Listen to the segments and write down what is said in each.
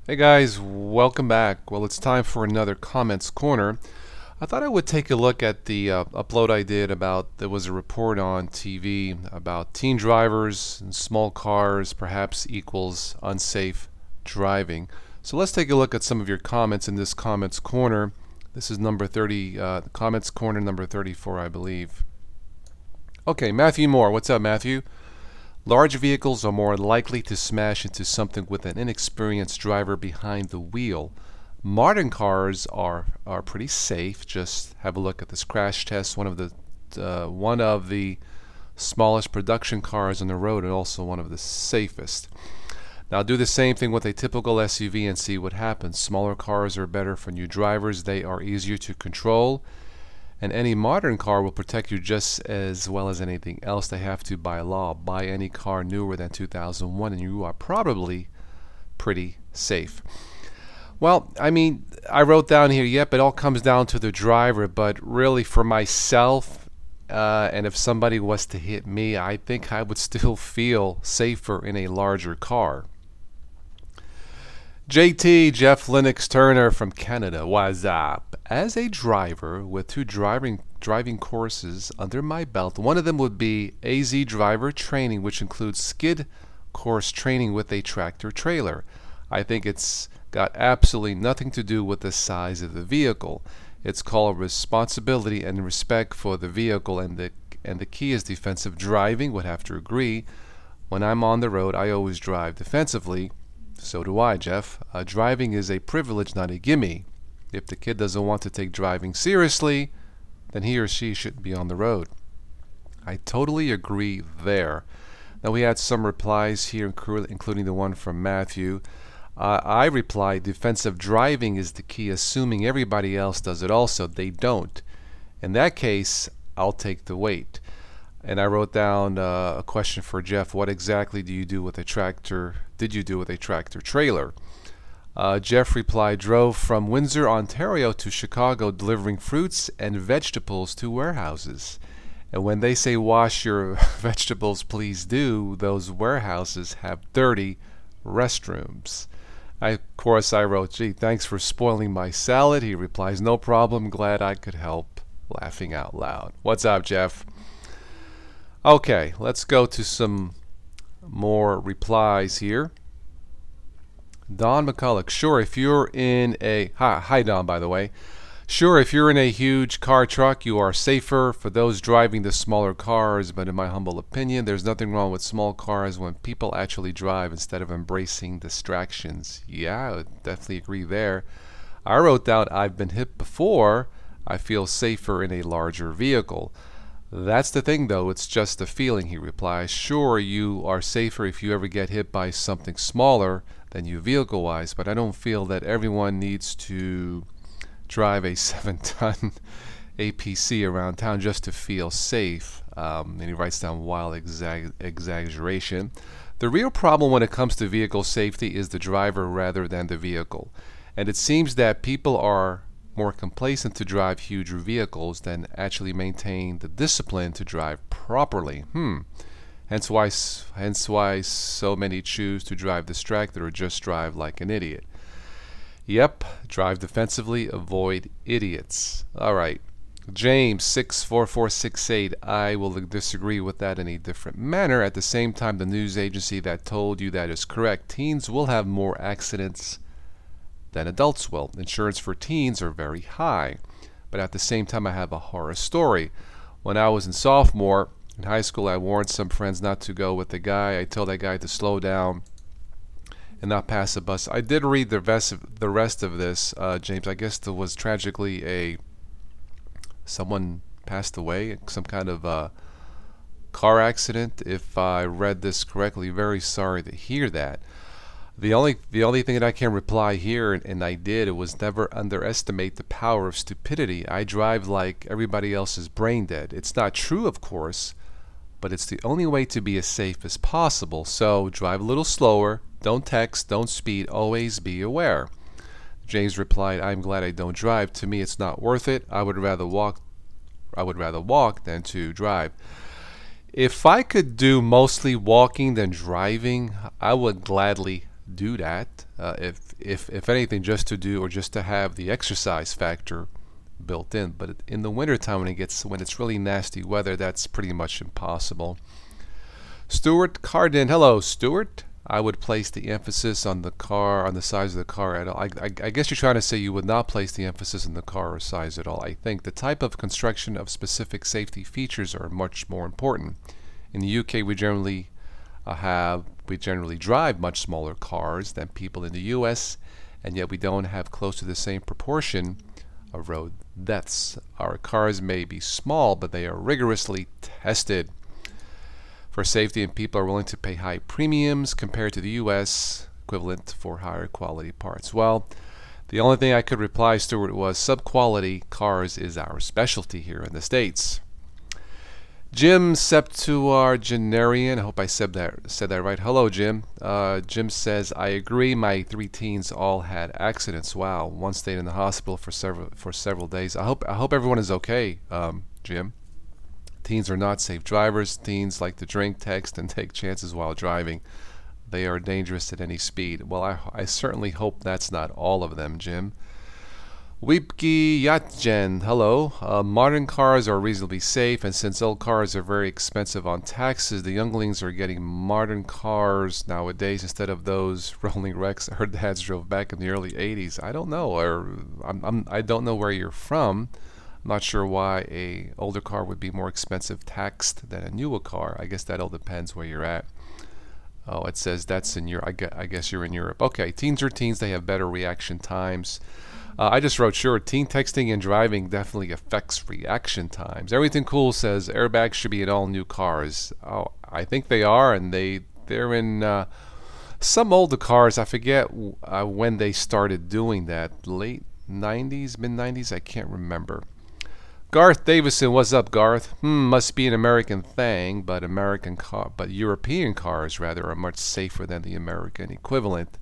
Hey guys, welcome back. Well, it's time for another Comments Corner. I thought I would take a look at the upload I did about there was a report on TV about teen drivers and small cars perhaps equals unsafe driving. So let's take a look at some of your comments in this Comments Corner. This is number 30, Comments Corner number 34, I believe. Okay, Matthew Moore. What's up, Matthew? Large vehicles are more likely to smash into something with an inexperienced driver behind the wheel. Modern cars are pretty safe. Just have a look at this crash test. One of the smallest production cars on the road, and also one of the safest. Now do the same thing with a typical SUV and see what happens. Smaller cars are better for new drivers. They are easier to control. And any modern car will protect you just as well as anything else they have to by law. Buy any car newer than 2001 and you are probably pretty safe. Well, I wrote down here, yep, it all comes down to the driver, but really for myself, and if somebody was to hit me, I think I would still feel safer in a larger car. JT, Jeff Lennox Turner from Canada, what's up? As a driver with two driving courses under my belt, one of them would be AZ driver training, which includes skid course training with a tractor trailer. I think it's got absolutely nothing to do with the size of the vehicle. It's called responsibility and respect for the vehicle, and the key is defensive driving. Would have to agree. When I'm on the road, I always drive defensively. So do I, Jeff. Driving is a privilege, not a gimme. If the kid doesn't want to take driving seriously, then he or she shouldn't be on the road. I totally agree there. Now we had some replies here, including the one from Matthew. I replied, defensive driving is the key, assuming everybody else does it also. They don't. In that case, I'll take the weight. And I wrote down a question for Jeff. What exactly do you do with a tractor? Did you do with a tractor trailer? Jeff replied, drove from Windsor, Ontario to Chicago delivering fruits and vegetables to warehouses. And when they say wash your vegetables, please do, those warehouses have dirty restrooms. Of course, I wrote, gee, thanks for spoiling my salad. He replies, no problem, glad I could help. Laughing out loud. What's up, Jeff? Okay, let's go to some more replies here. Don McCulloch, sure, if you're in a... Hi, Don, by the way. Sure, if you're in a huge car truck, you are safer for those driving the smaller cars, but in my humble opinion, there's nothing wrong with small cars when people actually drive instead of embracing distractions. Yeah, I would definitely agree there. I wrote down, I've been hit before. I feel safer in a larger vehicle. That's the thing, though. It's just a feeling, he replies. Sure, you are safer if you ever get hit by something smaller than you vehicle-wise, but I don't feel that everyone needs to drive a 7-ton APC around town just to feel safe. And he writes down wild exaggeration. The real problem when it comes to vehicle safety is the driver rather than the vehicle. And it seems that people are more complacent to drive huge vehicles than actually maintain the discipline to drive properly. Hence why so many choose to drive distracted or just drive like an idiot. Yep, drive defensively, avoid idiots. All right. James 64468, I will disagree with that in a different manner. At the same time, the news agency that told you that is correct. Teens will have more accidents than adults will. Insurance for teens are very high. But at the same time, I have a horror story. When I was in sophomore in high school, I warned some friends not to go with the guy. I told that guy to slow down and not pass a bus. I did read the rest of this, James. I guess there was tragically someone passed away, some kind of car accident. If I read this correctly, very sorry to hear that. The only thing that I can reply here, and I did, it was never underestimate the power of stupidity. I drive like everybody else is brain dead. It's not true, of course, but it's the only way to be as safe as possible. So drive a little slower, don't text, don't speed, always be aware. James replied, I'm glad I don't drive. To me, it's not worth it. I would rather walk than to drive. If I could do mostly walking than driving, I would gladly do that. If anything, just to do or just to have the exercise factor built in. But in the wintertime, when it's really nasty weather, that's pretty much impossible. Stuart Cardin, hello Stuart. I would place the emphasis on the size of the car at all. I guess you're trying to say you would not place the emphasis on the car or size at all. I think the type of construction of specific safety features are much more important. In the UK, we generally drive much smaller cars than people in the US, and yet we don't have close to the same proportion of road deaths. Our cars may be small, but they are rigorously tested for safety, and people are willing to pay high premiums compared to the US equivalent for higher quality parts. Well, the only thing I could reply, Stuart, was sub-quality cars is our specialty here in the States. Jim Septuagenarian, I hope I said that right. Hello, Jim. Jim says, I agree. My 3 teens all had accidents. Wow, one stayed in the hospital for several days. I hope everyone is okay, Jim. Teens are not safe drivers. Teens like to drink, text, and take chances while driving. They are dangerous at any speed. Well, I certainly hope that's not all of them, Jim. Weepki Yatjen, hello. Modern cars are reasonably safe, and since old cars are very expensive on taxes, the younglings are getting modern cars nowadays instead of those rolling wrecks our dads drove back in the early 80s. I don't know, I don't know where you're from. I'm not sure why a older car would be more expensive taxed than a newer car. I guess that all depends where you're at. Oh, it says that's in Europe. I guess you're in Europe. Okay, teens are teens. They have better reaction times. I just wrote, sure, teen texting and driving definitely affects reaction times. Everything Cool says airbags should be in all new cars. Oh, I think they are, and they're in some older cars. I forget when they started doing that. Late 90s, mid 90s. I can't remember. Garth Davison, what's up, Garth? Must be an American thing, but European cars rather are much safer than the American equivalent.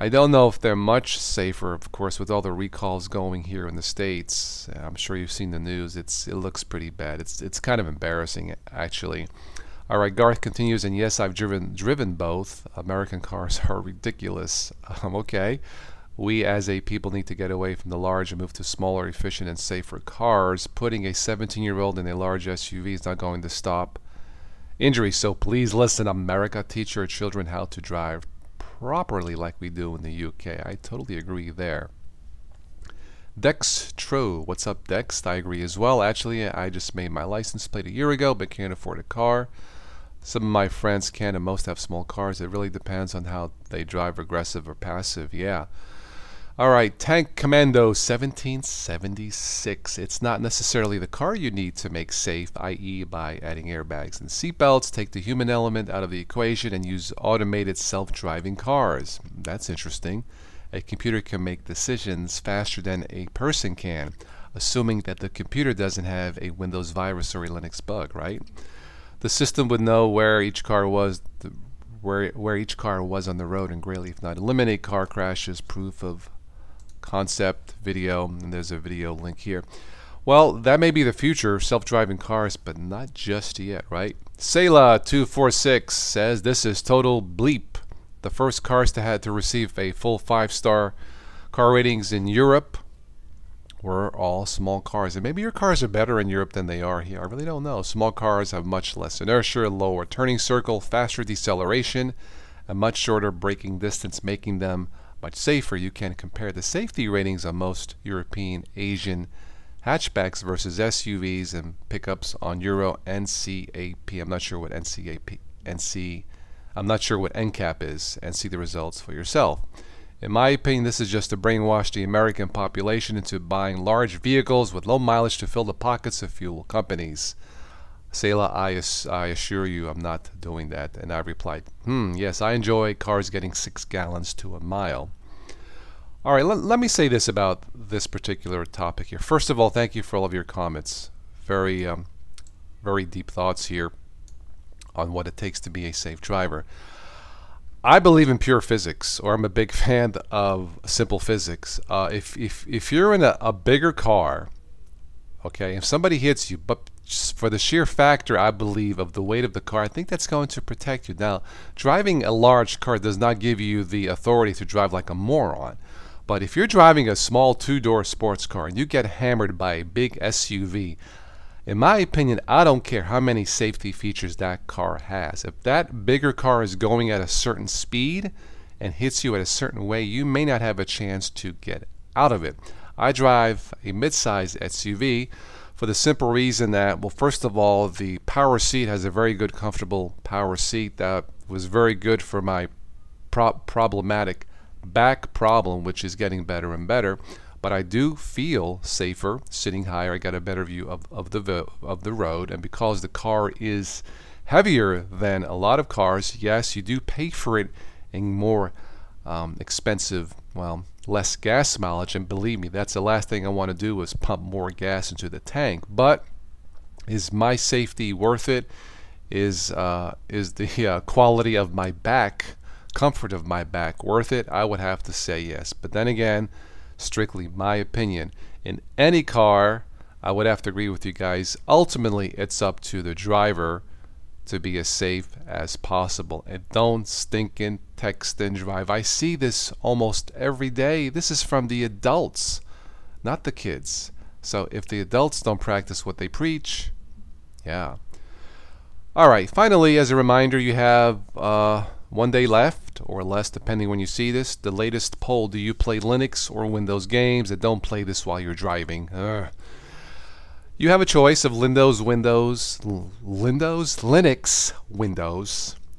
I don't know if they're much safer, of course, with all the recalls going here in the States. I'm sure you've seen the news. It looks pretty bad. It's kind of embarrassing, actually. All right, Garth continues, and yes, I've driven both. American cars are ridiculous. Okay. We as a people need to get away from the large and move to smaller, efficient, and safer cars. Putting a 17-year-old in a large SUV is not going to stop injuries. So please listen, America, teach your children how to drive properly like we do in the UK. I totally agree there. Dex True, what's up, Dex? I agree as well. Actually, I just made my license plate a year ago, but can't afford a car. Some of my friends can, and most have small cars. It really depends on how they drive, aggressive or passive. Yeah. All right, Tank Commando 1776. It's not necessarily the car you need to make safe, i.e. by adding airbags and seatbelts, take the human element out of the equation, and use automated self-driving cars. That's interesting. A computer can make decisions faster than a person can, assuming that the computer doesn't have a Windows virus or a Linux bug, right? The system would know where each car was, where each car was on the road, and greatly, if not eliminate car crashes. Proof of concept video, and there's a video link here. Well, that may be the future, self-driving cars, but not just yet, right? Sayla246 says this is total bleep. The first cars to have to receive a full 5-star car ratings in Europe were all small cars. And maybe your cars are better in Europe than they are here. I really don't know. Small cars have much less inertia, lower turning circle, faster deceleration, a much shorter braking distance, making them much safer. You can compare the safety ratings on most European, Asian hatchbacks versus SUVs and pickups on Euro NCAP. I'm not sure what I'm not sure what NCAP is, and see the results for yourself. In my opinion, this is just to brainwash the American population into buying large vehicles with low mileage to fill the pockets of fuel companies. Sayla, I assure you I'm not doing that. And I replied, yes, I enjoy cars getting 6 gallons to a mile. All right, let me say this about this particular topic here. First of all, thank you for all of your comments. Very deep thoughts here on what it takes to be a safe driver. I believe in pure physics, or I'm a big fan of simple physics. If you're in a bigger car, Okay, if somebody hits you, but just for the sheer factor, I believe, of the weight of the car, I think that's going to protect you. Now, driving a large car does not give you the authority to drive like a moron. But if you're driving a small two-door sports car and you get hammered by a big SUV, in my opinion, I don't care how many safety features that car has. If that bigger car is going at a certain speed and hits you at a certain way, you may not have a chance to get out of it. I drive a mid-size SUV for the simple reason that, well, first of all, the power seat has a very good, comfortable power seat that was very good for my problematic back problem, which is getting better and better. But I do feel safer sitting higher. I got a better view of the road, and because the car is heavier than a lot of cars, yes, you do pay for it in more expensive, well, less gas mileage. And believe me, that's the last thing I want to do is pump more gas into the tank. But is my safety worth it? Is the quality of my back, comfort of my back worth it? I would have to say yes. But then again, strictly my opinion, in any car, I would have to agree with you guys. Ultimately, it's up to the driver to be as safe as possible, and don't stinking text and drive. I see this almost every day. This is from the adults, not the kids. So if the adults don't practice what they preach, yeah. All right, finally, as a reminder, you have 1 day left or less, depending when you see this. The latest poll: do you play Linux or Windows games? And don't play this while you're driving. You have a choice of Linux, Windows,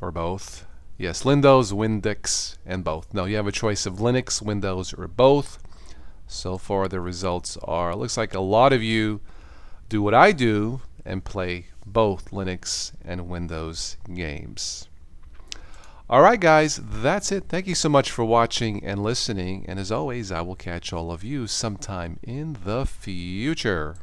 or both. Yes, Windows, Windex, and both. No, you have a choice of Linux, Windows, or both. So far, the results are, looks like a lot of you do what I do and play both Linux and Windows games. Alright guys, that's it. Thank you so much for watching and listening, and as always, I will catch all of you sometime in the future.